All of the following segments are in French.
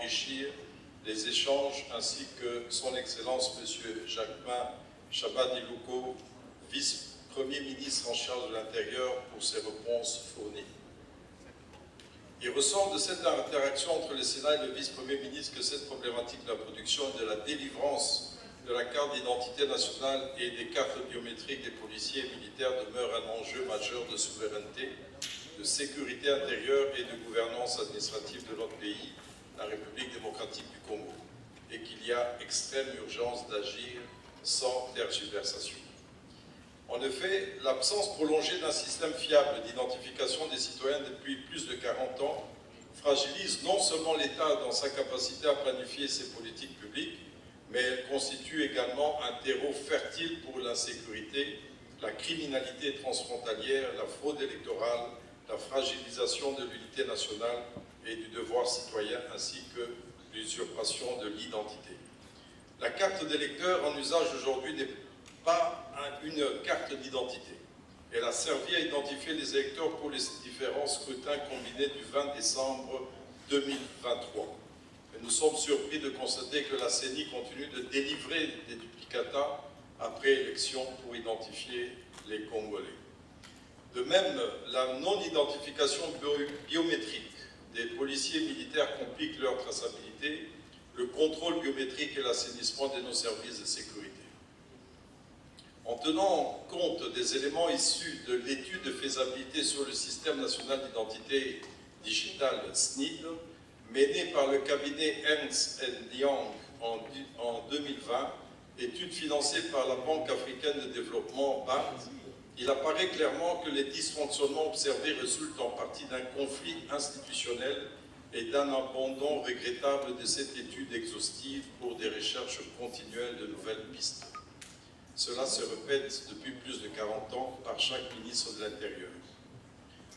enrichir les échanges, ainsi que son Excellence M. Jacquemin Chabadilouko, vice-premier ministre en charge de l'Intérieur, pour ses réponses fournies. Il ressort de cette interaction entre le Sénat et le vice-premier ministre que cette problématique de la production et de la délivrance de la carte d'identité nationale et des cartes biométriques des policiers et militaires demeure un enjeu majeur de souveraineté, de sécurité intérieure et de gouvernance administrative de notre pays, la République démocratique du Congo, et qu'il y a extrême urgence d'agir sans tergiversation. En effet, l'absence prolongée d'un système fiable d'identification des citoyens depuis plus de 40 ans fragilise non seulement l'État dans sa capacité à planifier ses politiques publiques, mais elle constitue également un terreau fertile pour l'insécurité, la criminalité transfrontalière, la fraude électorale, la fragilisation de l'unité nationale et du devoir citoyen, ainsi que l'usurpation de l'identité. La carte d'électeur en usage aujourd'hui n'est pas une carte d'identité. Elle a servi à identifier les électeurs pour les différents scrutins combinés du 20 décembre 2023. Et nous sommes surpris de constater que la CENI continue de délivrer des duplicata après élection pour identifier les Congolais. De même, la non-identification biométrique des policiers militaires complique leur traçabilité, le contrôle biométrique et l'assainissement de nos services de sécurité. En tenant compte des éléments issus de l'étude de faisabilité sur le système national d'identité digitale SNID, menée par le cabinet Ernst & Young en 2020, étude financée par la Banque africaine de développement BAD, il apparaît clairement que les dysfonctionnements observés résultent en partie d'un conflit institutionnel et d'un abandon regrettable de cette étude exhaustive pour des recherches continuelles de nouvelles pistes. Cela se répète depuis plus de 40 ans par chaque ministre de l'Intérieur.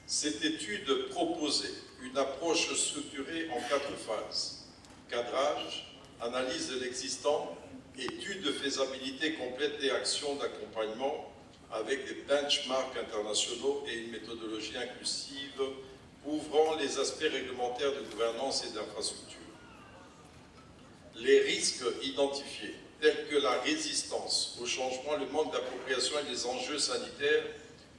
Cette étude proposait une approche structurée en 4 phases: cadrage, analyse de l'existant, étude de faisabilité complète et actions d'accompagnement avec des benchmarks internationaux et une méthodologie inclusive couvrant les aspects réglementaires de gouvernance et d'infrastructure. Les risques identifiés, tels que la résistance au changement, le manque d'appropriation et les enjeux sanitaires,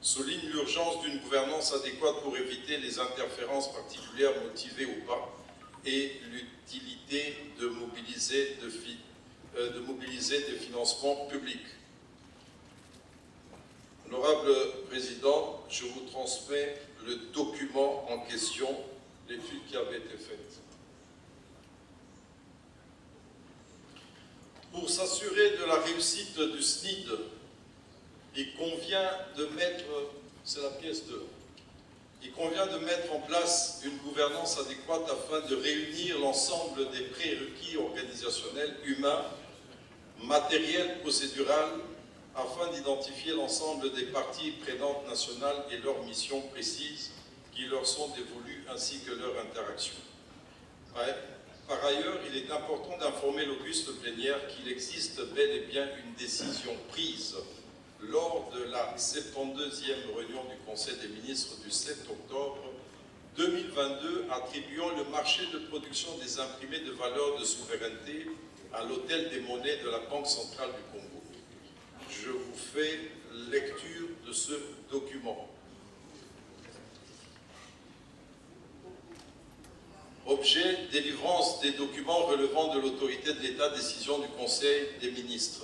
soulignent l'urgence d'une gouvernance adéquate pour éviter les interférences particulières motivées ou pas et l'utilité de mobiliser des financements publics. Honorable Président, je vous transmets le document en question, l'étude qui avait été faite. Pour s'assurer de la réussite du SNID, il convient de mettre, c'est la pièce 2, il convient de mettre en place une gouvernance adéquate afin de réunir l'ensemble des prérequis organisationnels, humains, matériels, procéduraux, afin d'identifier l'ensemble des parties prenantes nationales et leurs missions précises qui leur sont dévolues ainsi que leur interaction. Par ailleurs, il est important d'informer l'auguste plénière qu'il existe bel et bien une décision prise lors de la 72e réunion du Conseil des ministres du 7 octobre 2022 attribuant le marché de production des imprimés de valeur de souveraineté à l'hôtel des monnaies de la Banque centrale du Congo. Je vous fais lecture de ce document. Objet, délivrance des documents relevant de l'autorité de l'État, décision du Conseil des ministres.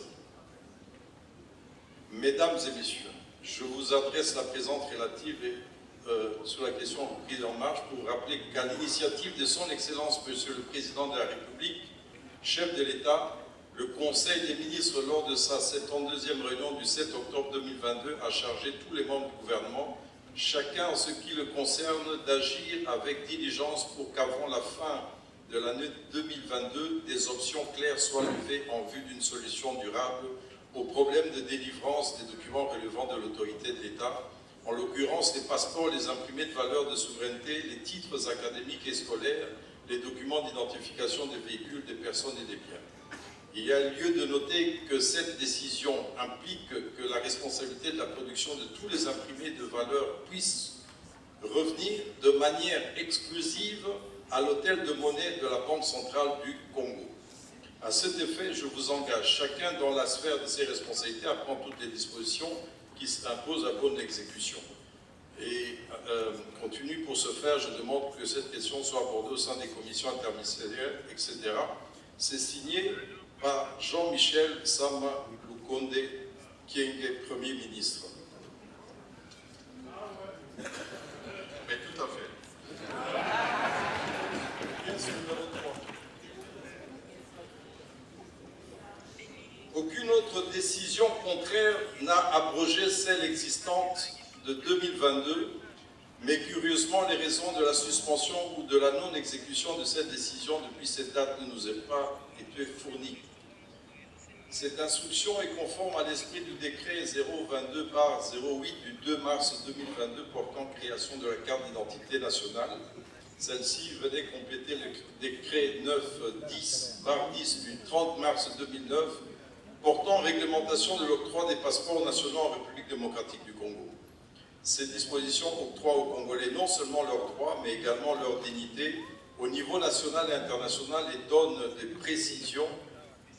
Mesdames et messieurs, je vous adresse la présente relative sur la question prise en marche pour rappeler qu'à l'initiative de son Excellence, Monsieur le Président de la République, chef de l'État, le Conseil des ministres, lors de sa 72e réunion du 7 octobre 2022, a chargé tous les membres du gouvernement, chacun en ce qui le concerne, d'agir avec diligence pour qu'avant la fin de l'année 2022, des options claires soient levées en vue d'une solution durable au problème de délivrance des documents relevant de l'autorité de l'État, en l'occurrence les passeports, les imprimés de valeur de souveraineté, les titres académiques et scolaires, les documents d'identification des véhicules, des personnes et des biens. Il y a lieu de noter que cette décision implique que la responsabilité de la production de tous les imprimés de valeur puisse revenir de manière exclusive à l'hôtel de monnaie de la Banque centrale du Congo. À cet effet, je vous engage, chacun dans la sphère de ses responsabilités, à prendre toutes les dispositions qui s'imposent à bonne exécution. Et continue pour ce faire, je demande que cette question soit abordée au sein des commissions interministérielles, etc. C'est signé par Jean-Michel Sama Lukonde Kyenge, Premier ministre. Mais tout à fait. Aucune autre décision contraire n'a abrogé celle existante de 2022, mais curieusement, les raisons de la suspension ou de la non-exécution de cette décision depuis cette date ne nous ont pas été fournies. Cette instruction est conforme à l'esprit du décret 022/08 du 2 mars 2022 portant création de la carte d'identité nationale. Celle-ci venait compléter le décret 910/10 du 30 mars 2009 portant réglementation de l'octroi des passeports nationaux en République démocratique du Congo. Ces dispositions octroient aux Congolais non seulement leurs droits, mais également leur dignité au niveau national et international et donnent des précisions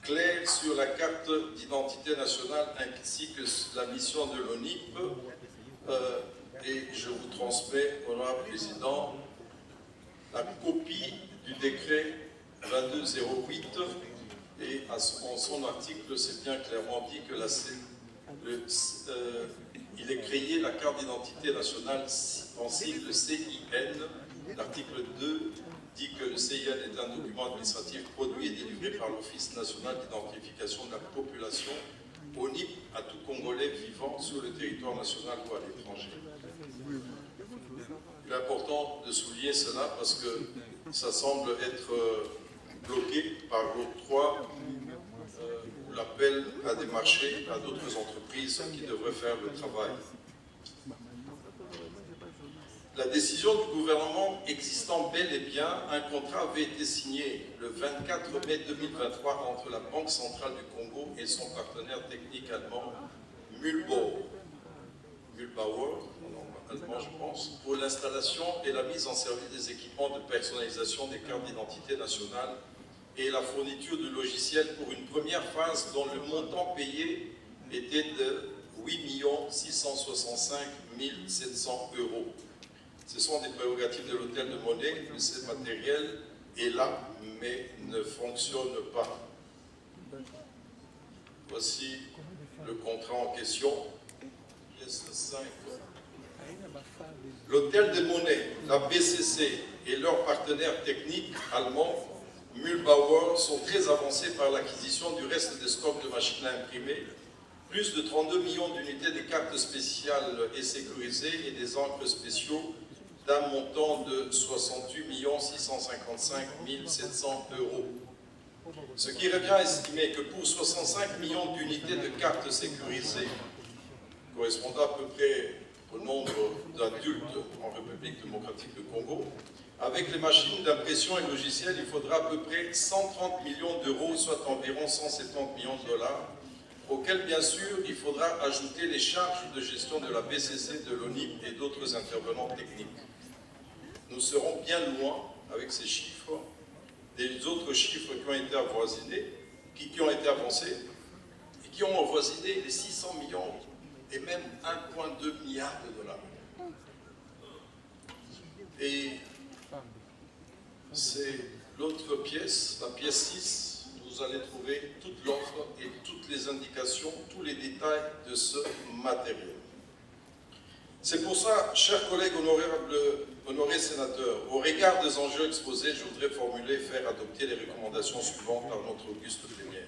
claires sur la carte d'identité nationale ainsi que la mission de l'ONIP. Et je vous transmets, honorable Président, la copie du décret 2208 et en son article, c'est bien clairement dit que il est créé la carte d'identité nationale en sigle CIN. L'article 2 dit que le CIN est un document administratif produit et délivré par l'Office national d'identification de la population, ONIP, à tout Congolais vivant sur le territoire national ou à l'étranger. Il est important de souligner cela parce que ça semble être bloqué par l'octroi ou l'appel à des marchés, à d'autres entreprises qui devraient faire le travail. La décision du gouvernement existant bel et bien, un contrat avait été signé le 24 mai 2023 entre la Banque centrale du Congo et son partenaire technique allemand Mühlbauer, en allemand je pense, pour l'installation et la mise en service des équipements de personnalisation des cartes d'identité nationale et la fourniture de logiciels pour une première phase dont le montant payé était de 8 665 700 €. Ce sont des prérogatives de l'hôtel de monnaie, mais ce matériel est là, mais ne fonctionne pas. Voici le contrat en question. Pièce 5. L'hôtel de monnaie, la BCC et leurs partenaires techniques allemands, Mühlbauer, sont très avancés par l'acquisition du reste des stocks de machines à imprimer, plus de 32 millions d'unités de cartes spéciales et sécurisées et des encres spéciaux d'un montant de 68 655 700 €. Ce qui revient à estimer que pour 65 millions d'unités de cartes sécurisées, correspondant à peu près au nombre d'adultes en République démocratique du Congo, avec les machines d'impression et logiciels, il faudra à peu près 130 millions d'euros, soit environ 170 millions de dollars, auxquels, bien sûr, il faudra ajouter les charges de gestion de la BCC, de l'ONIP et d'autres intervenants techniques. Nous serons bien loin, avec ces chiffres, des autres chiffres qui ont été avoisinés, qui ont été avancés, et qui ont avoisiné les 600 millions et même 1,2 milliard de dollars. Et c'est l'autre pièce, la pièce 6, vous allez trouver toute l'offre et toutes les indications, tous les détails de ce matériel. C'est pour ça, chers collègues honorés sénateurs, au regard des enjeux exposés, je voudrais formuler et faire adopter les recommandations suivantes par notre auguste plénière.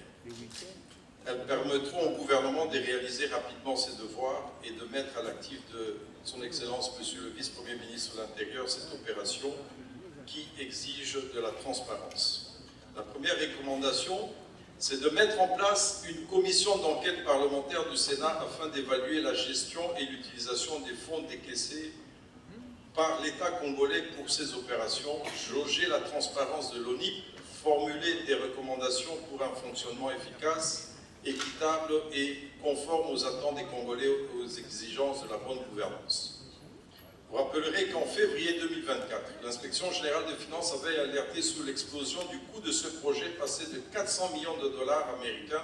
Elles permettront au gouvernement de réaliser rapidement ses devoirs et de mettre à l'actif de son Excellence, Monsieur le Vice-Premier ministre de l'Intérieur, cette opération qui exige de la transparence. La première recommandation, c'est de mettre en place une commission d'enquête parlementaire du Sénat afin d'évaluer la gestion et l'utilisation des fonds décaissés par l'État congolais pour ces opérations, jauger la transparence de l'ONIP, formuler des recommandations pour un fonctionnement efficace, équitable et conforme aux attentes des Congolais aux exigences de la bonne gouvernance. Vous rappellerez qu'en février 2024, l'inspection générale des finances avait alerté sur l'explosion du coût de ce projet passé de 400 millions de dollars américains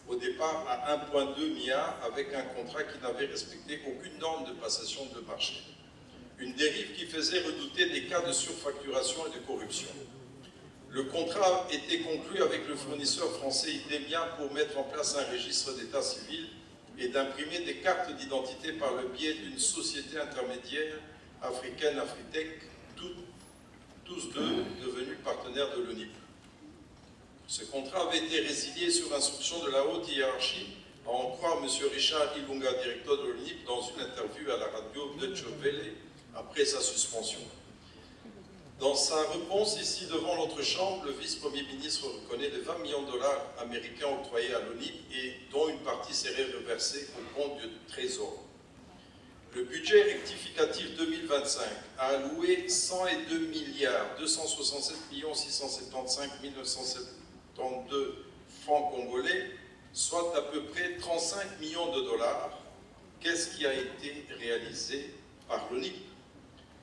au départ à 1,2 milliard avec un contrat qui n'avait respecté aucune norme de passation de marché. Une dérive qui faisait redouter des cas de surfacturation et de corruption. Le contrat était conclu avec le fournisseur français Idemia pour mettre en place un registre d'état civil et d'imprimer des cartes d'identité par le biais d'une société intermédiaire africaine, Afritech, tous deux devenus partenaires de l'ONIP. Ce contrat avait été résilié sur instruction de la haute hiérarchie, à en croire M. Richard Ilunga, directeur de l'ONIP, dans une interview à la radio Deutsche Welle après sa suspension. Dans sa réponse ici devant notre Chambre, le vice-premier ministre reconnaît les 20 millions de dollars américains octroyés à l'ONIP et dont une partie serait reversée au compte du Trésor. Le budget rectificatif 2025 a alloué 102 milliards 267 675 972 francs congolais, soit à peu près 35 millions de dollars. Qu'est-ce qui a été réalisé par l'ONIP?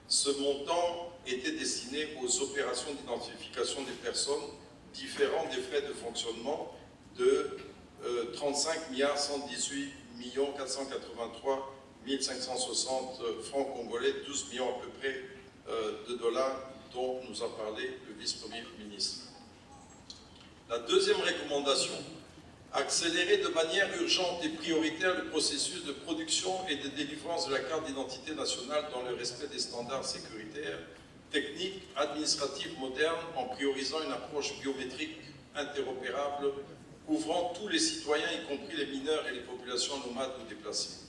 Ce montant était destiné aux opérations d'identification des personnes différentes des frais de fonctionnement de 35 milliards 118 483 560 francs congolais, 12 millions à peu près de dollars dont nous a parlé le vice-premier ministre. La deuxième recommandation, accélérer de manière urgente et prioritaire le processus de production et de délivrance de la carte d'identité nationale dans le respect des standards sécuritaires, techniques, administratifs modernes, en priorisant une approche biométrique interopérable couvrant tous les citoyens, y compris les mineurs et les populations nomades ou déplacées.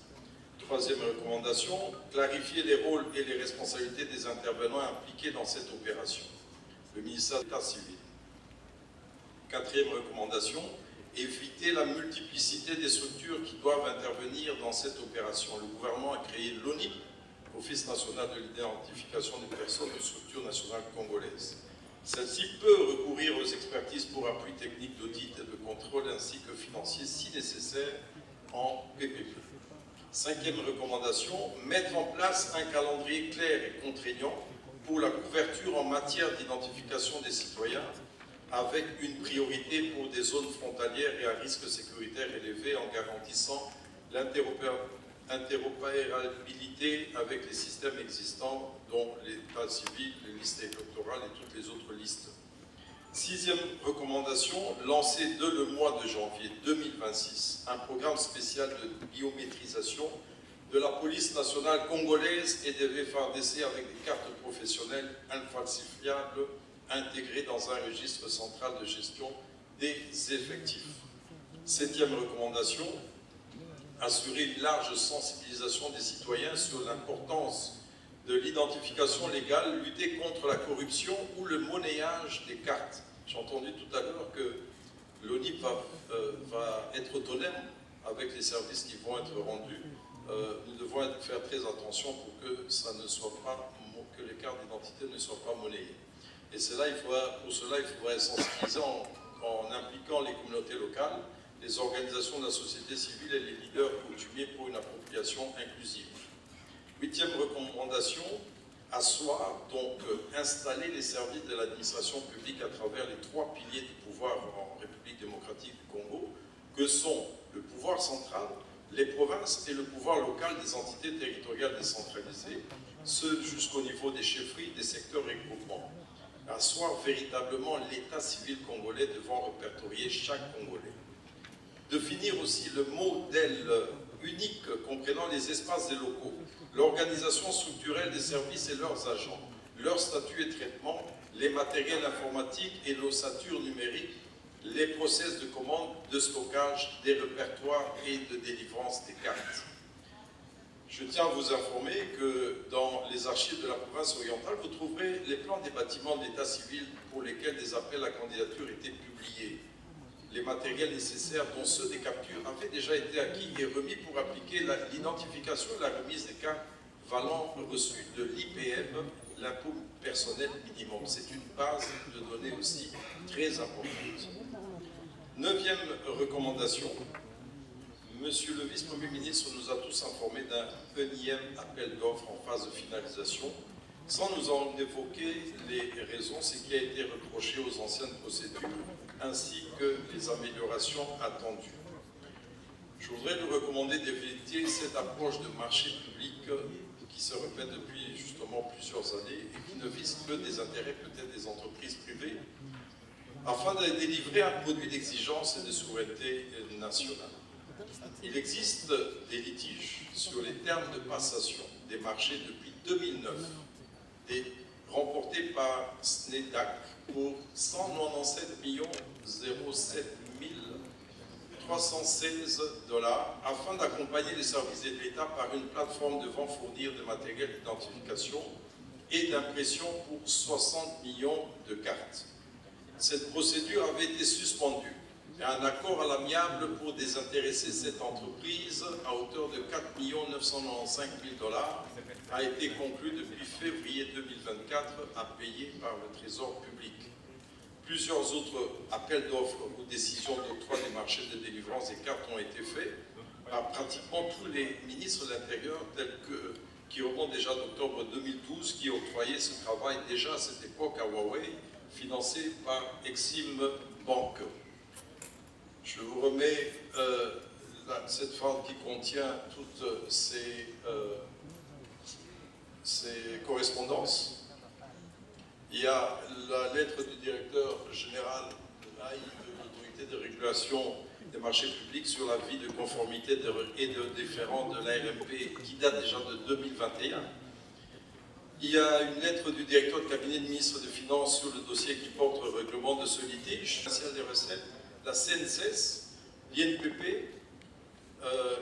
Troisième recommandation, clarifier les rôles et les responsabilités des intervenants impliqués dans cette opération. Le ministère de l'État civil. Quatrième recommandation, éviter la multiplicité des structures qui doivent intervenir dans cette opération. Le gouvernement a créé l'ONIP, Office national de l'identification des personnes, une structure nationale congolaise. Celle-ci peut recourir aux expertises pour appui technique d'audit et de contrôle ainsi que financier si nécessaire en PPP. Cinquième recommandation, mettre en place un calendrier clair et contraignant pour la couverture en matière d'identification des citoyens, avec une priorité pour des zones frontalières et à risque sécuritaire élevé en garantissant l'interopérabilité avec les systèmes existants, dont l'état civil, les listes électorales et toutes les autres listes. Sixième recommandation, lancer dès le mois de janvier 2026 un programme spécial de biométrisation de la police nationale congolaise et des FARDC avec des cartes professionnelles infalsifiables intégrées dans un registre central de gestion des effectifs. Septième recommandation, assurer une large sensibilisation des citoyens sur l'importance de l'identification légale, lutter contre la corruption ou le monnayage des cartes. J'ai entendu tout à l'heure que l'ONIP va être autonome avec les services qui vont être rendus. Nous devons faire très attention pour que ça ne soit pas, que les cartes d'identité ne soient pas monnayées. Et pour cela, il faudrait sensibiliser en impliquant les communautés locales, les organisations de la société civile et les leaders coutumiers pour une appropriation inclusive. Huitième recommandation, asseoir, donc installer les services de l'administration publique à travers les trois piliers du pouvoir en République démocratique du Congo, que sont le pouvoir central, les provinces et le pouvoir local des entités territoriales décentralisées, ce jusqu'au niveau des chefferies, des secteurs et groupements. Asseoir véritablement l'état civil congolais devant répertorier chaque Congolais. Définir aussi le modèle unique comprenant les espaces des locaux, l'organisation structurelle des services et leurs agents, leur statut et traitement, les matériels informatiques et l'ossature numérique, les process de commande, de stockage, des répertoires et de délivrance des cartes. Je tiens à vous informer que dans les archives de la province orientale, vous trouverez les plans des bâtiments de l'état civil pour lesquels des appels à candidature étaient publiés. Les matériels nécessaires, dont ceux des captures, avaient déjà été acquis et remis pour appliquer l'identification et la remise des cartes valant reçu de l'IPM, l'impôt personnel minimum. C'est une base de données aussi très importante. Neuvième recommandation, Monsieur le vice-premier ministre nous a tous informés d'un énième appel d'offres en phase de finalisation, sans nous en évoquer les raisons, ce qui a été reproché aux anciennes procédures, ainsi que les améliorations attendues. Je voudrais lui recommander d'éviter cette approche de marché public qui se répète depuis justement plusieurs années et qui ne vise que des intérêts peut-être des entreprises privées, afin de délivrer un produit d'exigence et de souveraineté nationale. Il existe des litiges sur les termes de passation des marchés depuis 2009, remportés par SNEDAC pour 197 007 316 $, afin d'accompagner les services de l'État par une plateforme devant fournir de matériel d'identification et d'impression pour 60 millions de cartes. Cette procédure avait été suspendue et un accord à l'amiable pour désintéresser cette entreprise à hauteur de 4 995 000 $ a été conclu depuis février 2024 à payer par le Trésor public. Plusieurs autres appels d'offres ou décisions d'octroi des marchés de délivrance des cartes ont été faits par pratiquement tous les ministres de l'Intérieur, qui remontent déjà d'octobre 2012, qui octroyaient ce travail déjà à cette époque à Huawei, financé par Exim Bank. Je vous remets cette fente qui contient toutes ces correspondances. Il y a la lettre du directeur général de l'AI, de l'autorité de régulation des marchés publics, sur l'avis de conformité et de déférent de l'ARMP qui date déjà de 2021. Il y a une lettre du directeur de cabinet du ministre des Finances sur le dossier qui porte le règlement de ce litige, des recettes, la CNCS, l'INPP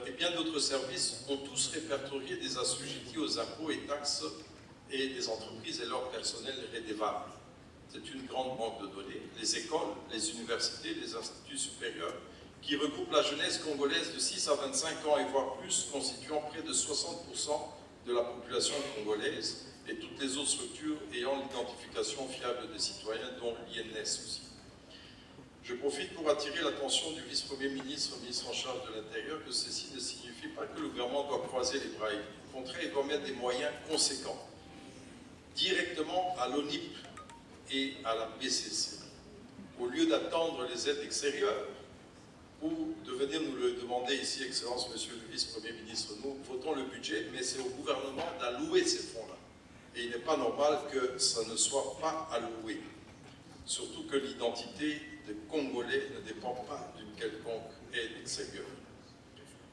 et bien d'autres services ont tous répertorié des assujettis aux impôts et taxes et des entreprises et leur personnel rédévable. C'est une grande banque de données. Les écoles, les universités, les instituts supérieurs, qui regroupent la jeunesse congolaise de 6 à 25 ans et voire plus, constituant près de 60% de la population congolaise, et toutes les autres structures ayant l'identification fiable des citoyens, dont l'INS aussi. Je profite pour attirer l'attention du vice-premier ministre, ministre en charge de l'Intérieur, que ceci ne signifie pas que le gouvernement doit croiser les bras. Au contraire, il doit mettre des moyens conséquents directement à l'ONIP et à la BCC, au lieu d'attendre les aides extérieures ou de venir nous le demander ici, Excellence, Monsieur le vice-premier ministre. Nous votons le budget, mais c'est au gouvernement d'allouer ces fonds-là. Et il n'est pas normal que ça ne soit pas alloué. Surtout que l'identité des Congolais ne dépend pas d'une quelconque aide extérieure.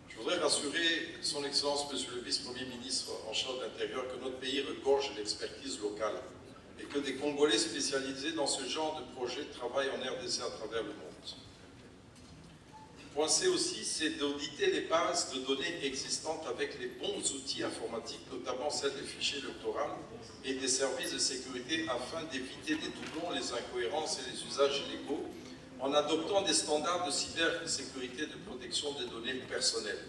Je voudrais rassurer son Excellence, Monsieur le vice-premier ministre en charge de l'Intérieur, que notre pays regorge l'expertise locale et que des Congolais spécialisés dans ce genre de projet travaillent en RDC à travers le monde. Point C aussi, c'est d'auditer les bases de données existantes avec les bons outils informatiques, notamment celles des fichiers électoraux et des services de sécurité, afin d'éviter les doublons, les incohérences et les usages illégaux, en adoptant des standards de cybersécurité de protection des données personnelles.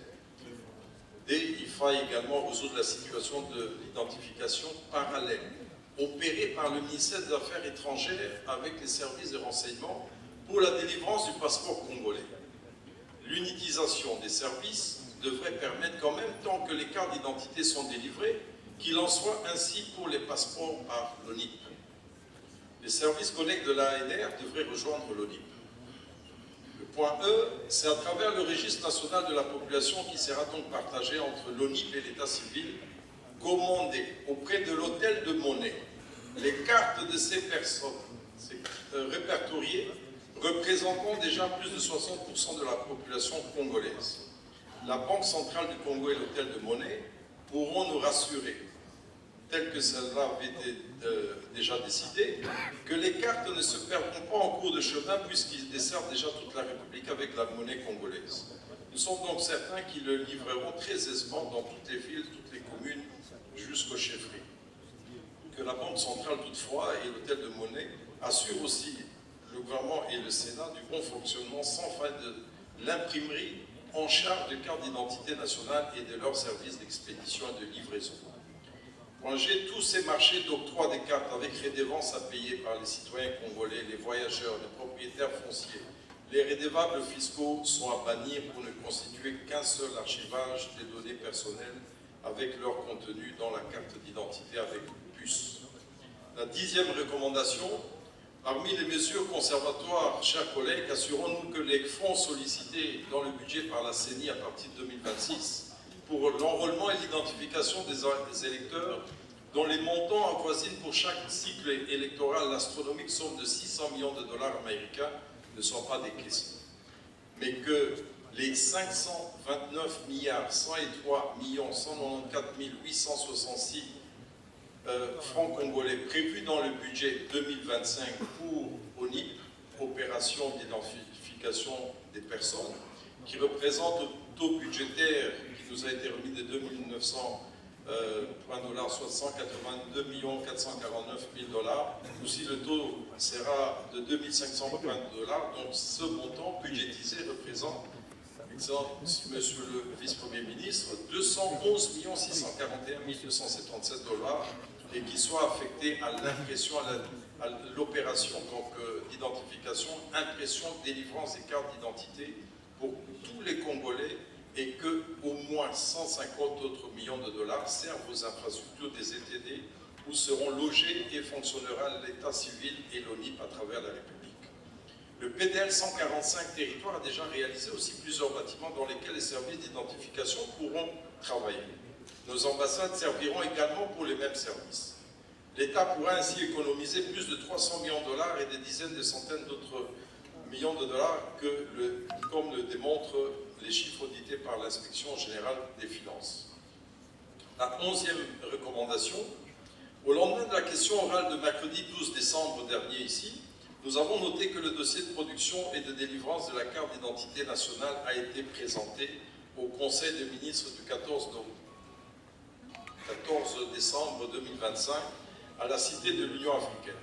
Et il faille également résoudre la situation de l'identification parallèle, opérée par le ministère des Affaires étrangères avec les services de renseignement pour la délivrance du passeport congolais. L'unitisation des services devrait permettre quand même, tant que les cartes d'identité sont délivrées, qu'il en soit ainsi pour les passeports par l'ONIP. Les services connectés de l'ANR devraient rejoindre l'ONIP. Le point E, c'est à travers le registre national de la population qui sera donc partagé entre l'ONIP et l'État civil, commander auprès de l'hôtel de monnaie les cartes de ces personnes répertoriées, représentant déjà plus de 60% de la population congolaise. La Banque centrale du Congo et l'hôtel de monnaie pourront nous rassurer, tel que cela avait été déjà décidé, que les cartes ne se perdront pas en cours de chemin puisqu'ils desservent déjà toute la République avec la monnaie congolaise. Nous sommes donc certains qu'ils le livreront très aisément dans toutes les villes, toutes les communes, jusqu'aux chefferies. Que la Banque centrale toutefois et l'hôtel de monnaie assurent aussi le gouvernement et le Sénat du bon fonctionnement sans fin de l'imprimerie en charge des cartes d'identité nationale et de leurs services d'expédition et de livraison. Point G, tous ces marchés d'octroi des cartes avec rédévance à payer par les citoyens congolais, les voyageurs, les propriétaires fonciers, Les redevables fiscaux sont à bannir pour ne constituer qu'un seul archivage des données personnelles avec leur contenu dans la carte d'identité avec puce. La 10e recommandation, parmi les mesures conservatoires, chers collègues, assurons-nous que les fonds sollicités dans le budget par la CENI à partir de 2026 pour l'enrôlement et l'identification des électeurs, dont les montants avoisinent pour chaque cycle électoral l'astronomique somme de 600 millions de dollars américains, ne sont pas décaissés, mais que les 529 milliards 103 194 866 francs congolais prévus dans le budget 2025 pour ONIP, Opération d'identification des personnes, qui représente au taux budgétaire qui nous a été remis de 2900 $, soit 182 449 000 $. Aussi, le taux sera de 2500 $. Donc, ce montant budgétisé représente, excellent Monsieur le Vice-Premier ministre, 211 641 277 $, et qui soit affecté à l'impression, à l'opération d'identification, impression, délivrance des cartes d'identité pour tous les Congolais, et que au moins 150 autres millions de dollars servent aux infrastructures des ETD où seront logés et fonctionnera l'État civil et l'ONIP à travers la République. Le PDL 145 territoires a déjà réalisé aussi plusieurs bâtiments dans lesquels les services d'identification pourront travailler. Nos ambassades serviront également pour les mêmes services. L'État pourra ainsi économiser plus de 300 millions de dollars et des dizaines de centaines d'autres millions de dollars comme le démontrent les chiffres audités par l'Inspection générale des finances. La 11e recommandation, au lendemain de la question orale de mercredi 12 décembre dernier ici, nous avons noté que le dossier de production et de délivrance de la carte d'identité nationale a été présenté au Conseil des ministres du 14 décembre 2025 à la Cité de l'Union africaine.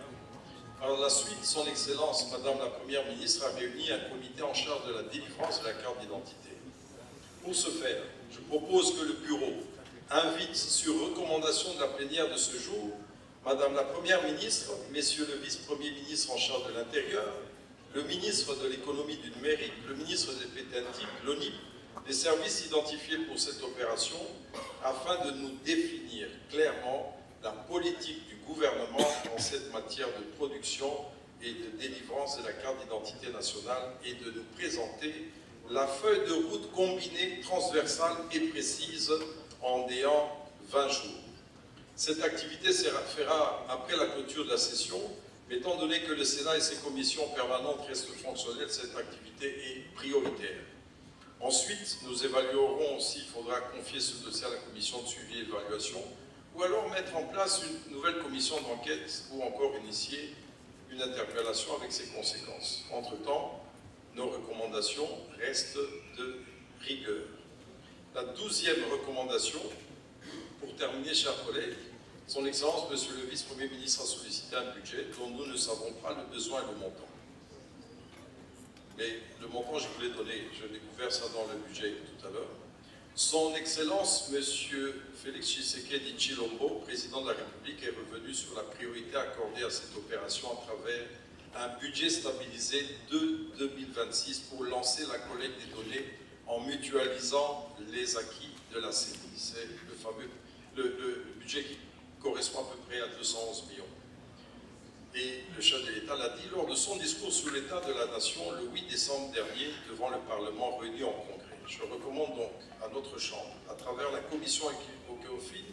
Par la suite, son Excellence, Madame la Première ministre, a réuni un comité en charge de la délivrance de la carte d'identité. Pour ce faire, je propose que le Bureau invite, sur recommandation de la plénière de ce jour, Madame la Première ministre, Messieurs le Vice-Premier ministre en charge de l'Intérieur, le ministre de l'Économie du Numérique, le ministre des Pétentifs, l'ONIP, les services identifiés pour cette opération, afin de nous définir clairement la politique du gouvernement en cette matière de production et de délivrance de la carte d'identité nationale et de nous présenter la feuille de route combinée, transversale et précise en ayant 20 jours. Cette activité se fera après la clôture de la session, mais étant donné que le Sénat et ses commissions permanentes restent fonctionnelles, cette activité est prioritaire. Ensuite, nous évaluerons s'il faudra confier ce dossier à la commission de suivi et d'évaluation, ou alors mettre en place une nouvelle commission d'enquête ou encore initier une interpellation avec ses conséquences. Entre-temps, nos recommandations restent de rigueur. La 12e recommandation, pour terminer, chers collègues, Son Excellence, Monsieur le Vice-Premier ministre a sollicité un budget dont nous ne savons pas le besoin et le montant. Mais le montant, je vous l'ai donné, je l'ai découvert ça dans le budget tout à l'heure. Son Excellence, Monsieur Félix Tshisekedi Tshilombo, président de la République, est revenu sur la priorité accordée à cette opération à travers un budget stabilisé de 2026 pour lancer la collecte des données en mutualisant les acquis de la CENI. C'est le fameux le budget qui correspond à peu près à 211 millions. Et le chef de l'État l'a dit lors de son discours sur l'état de la nation le 8 décembre dernier devant le Parlement réuni en congrès. Je recommande donc à notre Chambre, à travers la commission Okeofine,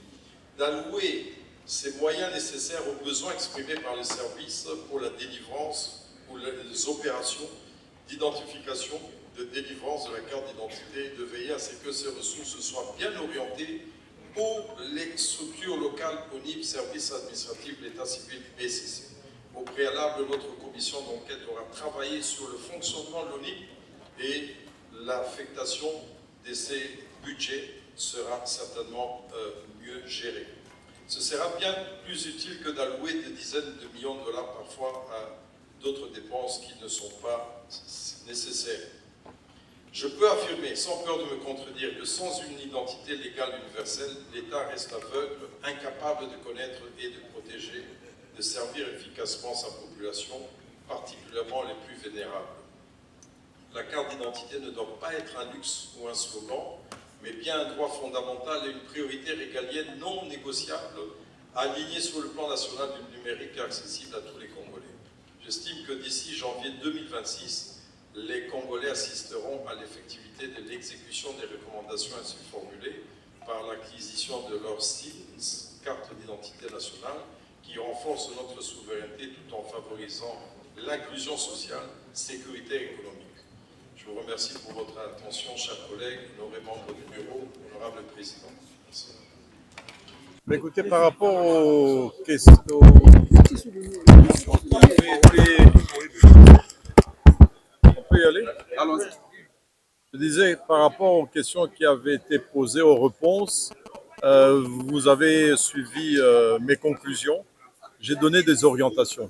d'allouer ces moyens nécessaires aux besoins exprimés par les services pour la délivrance ou les opérations d'identification, de délivrance de la carte d'identité, de veiller à ce que ces ressources soient bien orientées pour les structures locales ONIP, services administratifs, l'État civil, BCC. Au préalable, notre commission d'enquête aura travaillé sur le fonctionnement de l'ONIP et l'affectation de ces budgets sera certainement mieux gérée. Ce sera bien plus utile que d'allouer des dizaines de millions de dollars parfois à d'autres dépenses qui ne sont pas nécessaires. Je peux affirmer, sans peur de me contredire, que sans une identité légale universelle, l'État reste aveugle, incapable de connaître et de protéger, de servir efficacement sa population, particulièrement les plus vulnérables. la carte d'identité ne doit pas être un luxe ou un slogan, mais bien un droit fondamental et une priorité régalienne non négociable, aligné sur le plan national du numérique et accessible à tous les Congolais. J'estime que d'ici janvier 2026, les Congolais assisteront à l'effectivité de l'exécution des recommandations ainsi formulées par l'acquisition de leur SINS, carte d'identité nationale, qui renforce notre souveraineté tout en favorisant l'inclusion sociale, sécurité et économique. Je vous remercie pour votre attention, chers collègues, honorés membres du bureau, honorable président. Merci. Écoutez, par rapport aux questions qui avaient été... On peut y aller? Allons-y. Je disais, par rapport aux questions qui avaient été posées, aux réponses, vous avez suivi mes conclusions. J'ai donné des orientations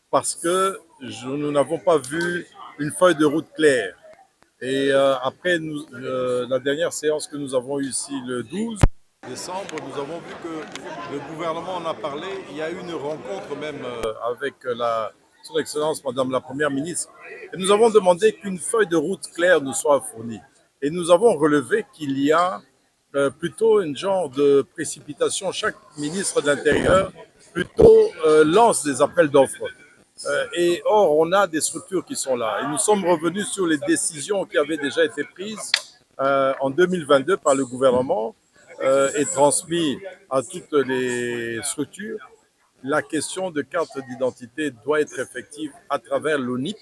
parce que nous n'avons pas vu une feuille de route claire. Et après la dernière séance que nous avons eue ici le 12 décembre, nous avons vu que le gouvernement en a parlé. Il y a eu une rencontre même avec son Excellence Madame la Première ministre. Et nous avons demandé qu'une feuille de route claire nous soit fournie. Et nous avons relevé qu'il y a plutôt une genre de précipitation. Chaque ministre de l'Intérieur plutôt lance des appels d'offres. Et or, on a des structures qui sont là. Et nous sommes revenus sur les décisions qui avaient déjà été prises en 2022 par le gouvernement et transmises à toutes les structures. La question de carte d'identité doit être effective à travers l'ONIP.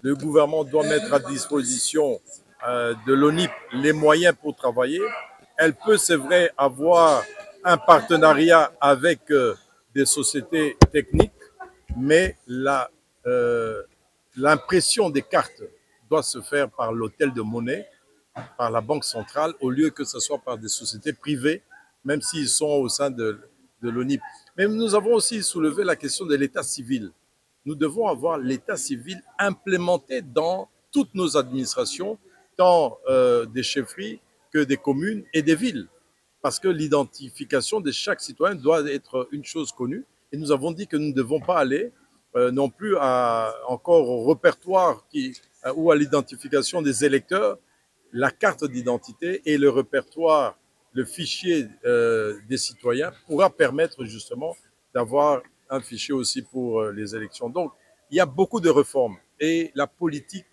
Le gouvernement doit mettre à disposition de l'ONIP les moyens pour travailler. Elle peut, c'est vrai, avoir un partenariat avec des sociétés techniques, mais l'impression des cartes doit se faire par l'hôtel de monnaie, par la Banque centrale, au lieu que ce soit par des sociétés privées, même s'ils sont au sein de l'ONIP. Mais nous avons aussi soulevé la question de l'état civil. Nous devons avoir l'état civil implémenté dans toutes nos administrations, tant des chefferies que des communes et des villes. Parce que l'identification de chaque citoyen doit être une chose connue. Et nous avons dit que nous ne devons pas aller non plus encore au répertoire ou à l'identification des électeurs. La carte d'identité et le répertoire, le fichier des citoyens pourra permettre justement d'avoir un fichier aussi pour les élections. Donc, il y a beaucoup de réformes et la politique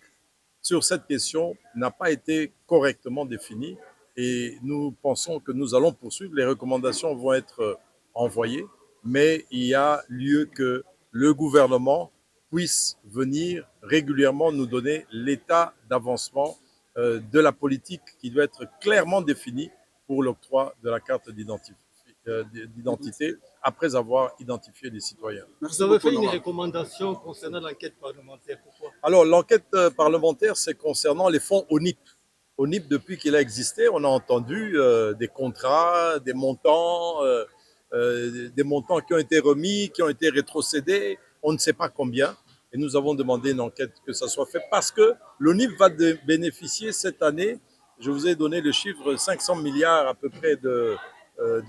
sur cette question n'a pas été correctement définie et nous pensons que nous allons poursuivre. Les recommandations vont être envoyées, mais il y a lieu que le gouvernement puisse venir régulièrement nous donner l'état d'avancement de la politique qui doit être clairement définie pour l'octroi de la carte d'identité après avoir identifié les citoyens. Vous avez fait une recommandation concernant l'enquête parlementaire. Pourquoi? Alors, l'enquête parlementaire, c'est concernant les fonds ONIP. ONIP, depuis qu'il a existé, on a entendu des contrats, des montants qui ont été remis, qui ont été rétrocédés, on ne sait pas combien. Et nous avons demandé une enquête que ça soit fait parce que l'ONIP va bénéficier cette année, je vous ai donné le chiffre, 500 milliards à peu près de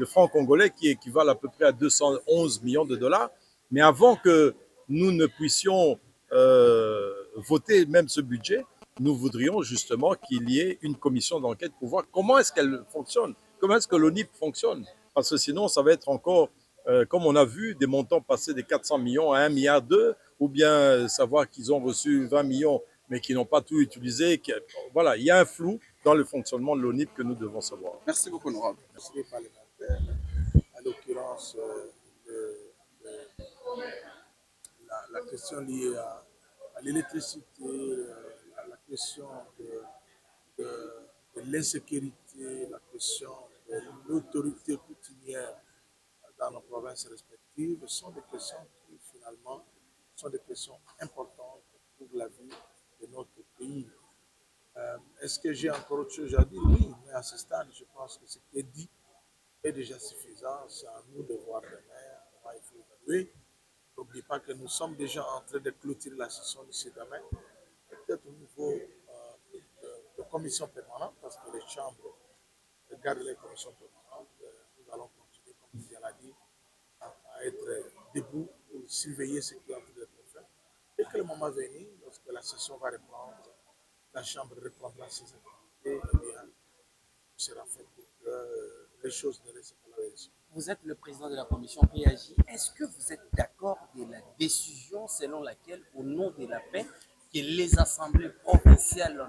francs congolais, qui équivalent à peu près à 211 millions de dollars. Mais avant que nous ne puissions voter même ce budget, nous voudrions justement qu'il y ait une commission d'enquête pour voir comment est-ce qu'elle fonctionne, comment est-ce que l'ONIP fonctionne. Parce que sinon, ça va être encore, comme on a vu, des montants passer des 400 millions à 1,2 milliard, ou bien savoir qu'ils ont reçu 20 millions, mais qu'ils n'ont pas tout utilisé. Voilà, il y a un flou dans le fonctionnement de l'ONIP que nous devons savoir. Merci beaucoup, honorable. Merci les parlementaires. À l'occurrence, la question liée à l'électricité, la question de l'insécurité, la question de l'autorité coutumière dans nos provinces respectives sont des questions qui finalement sont des questions importantes pour la vie de notre pays. Est-ce que j'ai encore autre chose à dire? Oui, mais à ce stade, je pense que ce qui est dit est déjà suffisant. C'est à nous de voir demain comment il faut évaluer. N'oubliez pas que nous sommes déjà en train de clôturer la session d'ici demain. Peut-être au niveau de commission permanente, parce que les chambres gardent les commissions permanentes. Nous allons continuer, comme il l'a dit, à être debout pour surveiller ce qui est en train d'être fait. Et que le moment venu, lorsque la session va reprendre, la Chambre reprendra ses activités, eh bien, tout sera fait pour que les choses ne restent pas la même. Vous êtes le président de la commission PAJ. Est-ce que vous êtes d'accord de la décision selon laquelle, au nom de la paix, que les assemblées provinciales